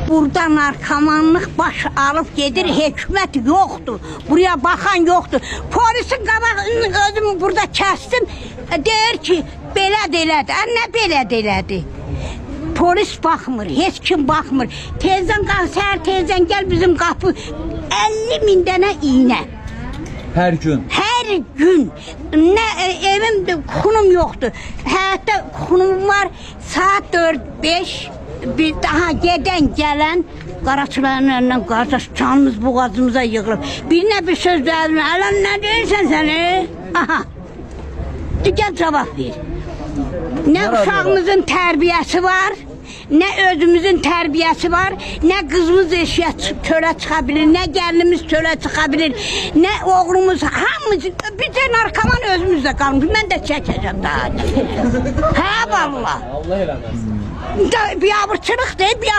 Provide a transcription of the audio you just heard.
Burada narkomanlık baş alıp gedir, hükümet yoktur. Buraya bakan yoktur. Polisin qabağını özümü burada kəsdim. Deyir ki, belə də elədi. Nə belə də elədi? Polis baxmır, heç kim baxmır. Tezdən qalx, səhər tezdən gəl bizim qapı 50.000 dənə iğnə. Her gün. Her gün. Evimde kunum yoktu. Hayatta kunum var. Saat 4-5 bir daha gelen Qaraçıların önünden qardaş canımız boğazımıza yığılıb. Birine bir söz verdim. Alan ne deyirsən səni? Aha. Gel cevap ver. Ne uşağımızın terbiyesi var, ne özümüzün terbiyesi var, ne kızımız eşya töre çıkabilir, ne gelinimiz töre çıkabilir, ne oğlumuz, hamımız, bir de narkoman özümüzde kalmış. Ben de çekeceğim daha. Ha vallahi. Allah eləməsin. Bir abırçılık değil, bir